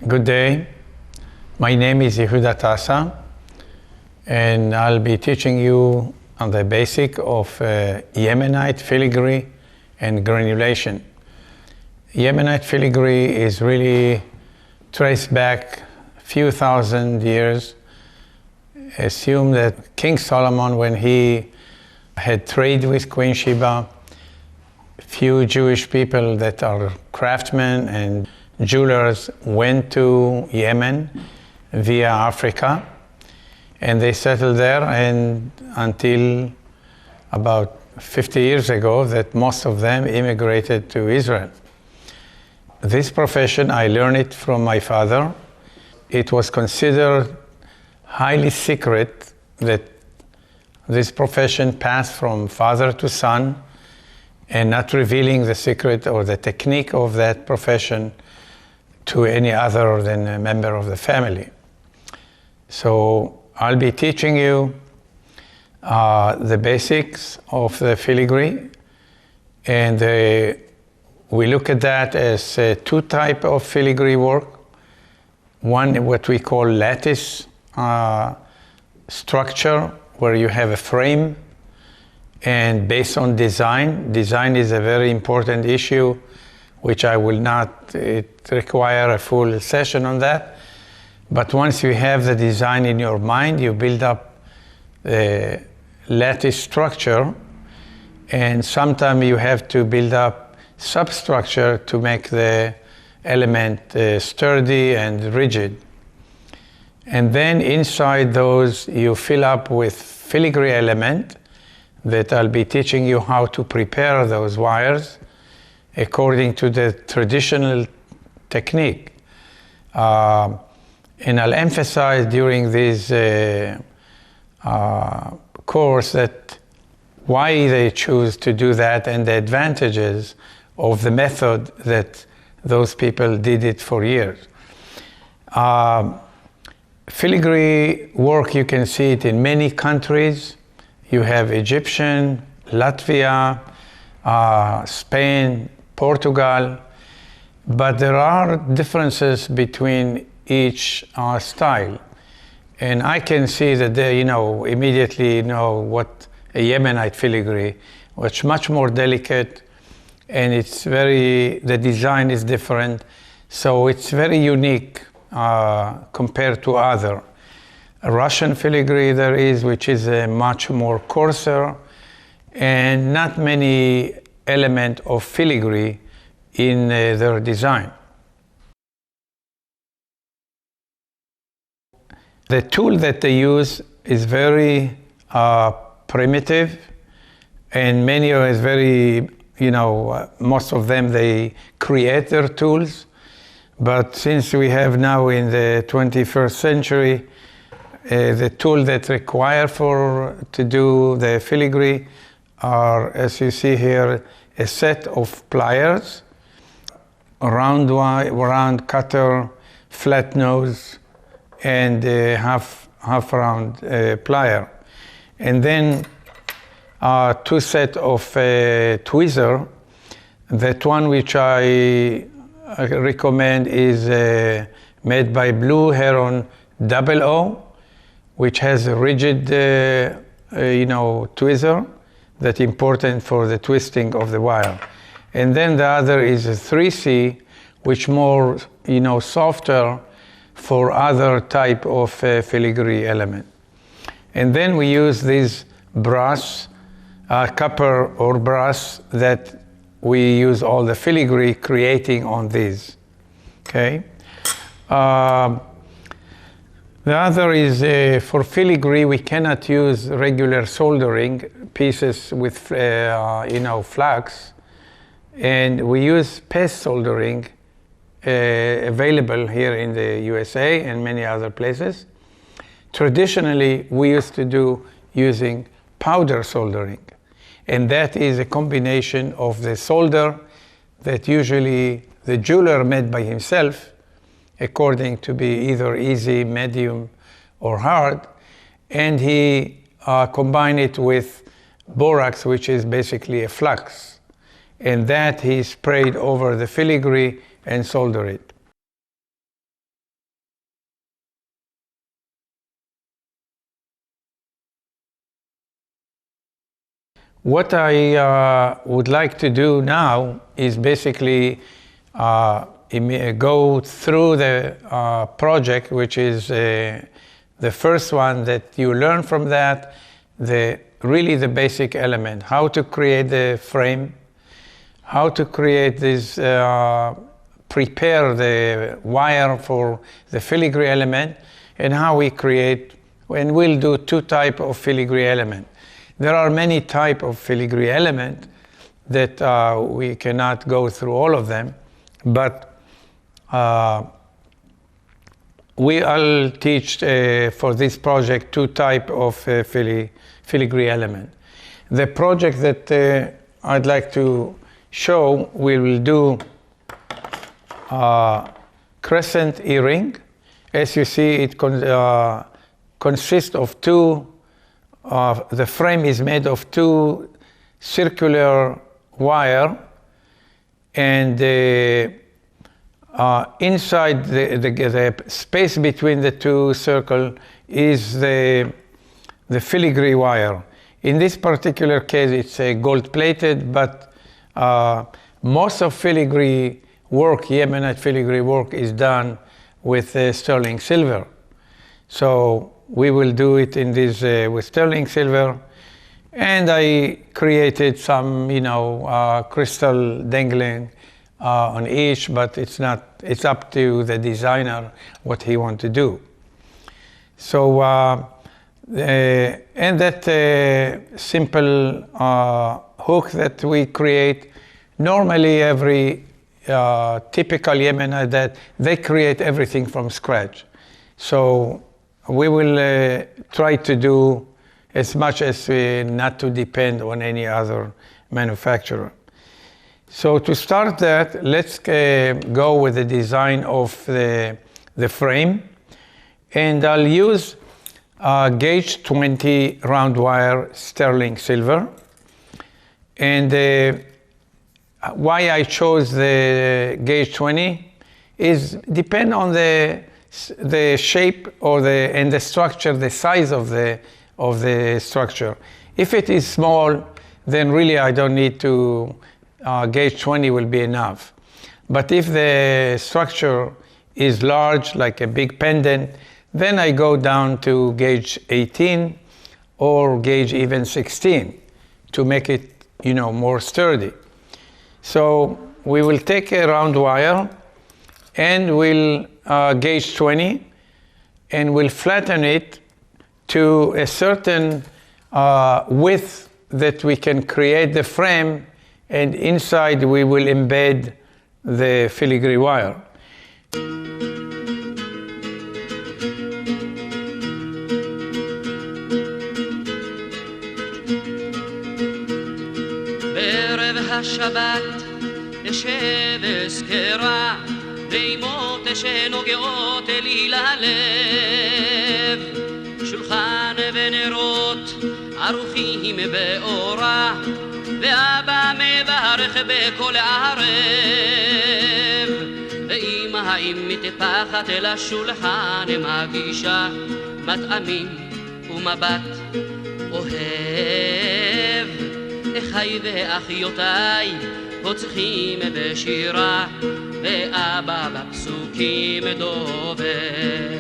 Good day. My name is Yehuda Tassa, and I'll be teaching you on the basic of Yemenite filigree and granulation. Yemenite filigree is really traced back a few thousand years. Assume that King Solomon, when he had trade with Queen Sheba, few Jewish people that are craftsmen and jewelers went to Yemen via Africa, and they settled there, and until about 50 years ago that most of them immigrated to Israel. This profession, I learned it from my father. It was considered highly secret that this profession passed from father to son, and not revealing the secret or the technique of that profession to any other than a member of the family. So I'll be teaching you the basics of the filigree, and we look at that as two types of filigree work. One, what we call lattice structure, where you have a frame, and based on design. Design is a very important issue, which I will not require a full session on that. But once you have the design in your mind, you build up the lattice structure, and sometimes you have to build up substructure to make the element sturdy and rigid. And then inside those, you fill up with filigree element that I'll be teaching you how to prepare those wires according to the traditional technique. And I'll emphasize during this course that why they choose to do that and the advantages of the method that those people did it for years. Filigree work, you can see it in many countries. You have Egyptian, Latvia, Spain, Portugal, but there are differences between each style. And I can see that they, immediately know what a Yemenite filigree, which is much more delicate, and the design is different. So it's very unique compared to other. A Russian filigree there is, which is a much more coarser, and not many element of filigree in their design. The tool that they use is very primitive, and many is very, most of them, they create their tools. But since we have now in the 21st century, the tool that require to do the filigree are, as you see here, a set of pliers, round cutter, flat nose, and half round plier. And then two set of tweezer. That one which I recommend is made by Blue Heron 00, which has a rigid tweezer that's important for the twisting of the wire. And then the other is a 3C, which more softer for other type of filigree element. And then we use this brass, copper or brass, that we use all the filigree creating on these. Okay. The other is for filigree, we cannot use regular soldering pieces with flux, and we use paste soldering available here in the USA and many other places. Traditionally, we used to do using powder soldering, and that is a combination of the solder that usually the jeweler made by himself, according to be either easy, medium, or hard, and he combined it with borax, which is basically a flux, and that he sprayed over the filigree and soldered it. What I would like to do now is basically go through the project, which is the first one that you learn from that, really the basic element, how to create the frame, how to create this, prepare the wire for the filigree element, and how we create, and we'll do two types of filigree element. There are many types of filigree element that we cannot go through all of them, but I'll teach for this project two types of filigree element. The project that I'd like to show, we will do crescent earring. As you see, it consists of two, the frame is made of two circular wire, and inside the space between the two circles is the filigree wire. In this particular case, it's gold-plated, but most of filigree work, Yemenite filigree work, is done with sterling silver. So we will do it in this with sterling silver, and I created some, crystal dangling on each, but it's up to the designer what he wants to do. So and that simple hook that we create, normally every typical Yemenite, that they create everything from scratch. So we will try to do as much as not to depend on any other manufacturer. So to start that, let's go with the design of the frame, and I'll use gauge 20 round wire sterling silver. And why I chose the gauge 20 is depend on the shape and the structure, the size of the structure. If it is small, then really I don't need to, gauge 20 will be enough. But if the structure is large, like a big pendant, then I go down to gauge 18 or gauge even 16 to make it, more sturdy. So we will take a round wire and we'll gauge 20, and we'll flatten it to a certain width that we can create the frame, and inside we will embed the filigree wire. השבת נשב אזכרה בימות שנוגעות לי ללב, שולחן ונרות ערוכים באורה, ואבא מברך בכל ערב, ואמא האם מטפחת אל השולחן מגישה מטעמים ומבט אוהב. אחיי ואחיותיי פוצחים בשירה, ואבא בפסוקים דובר.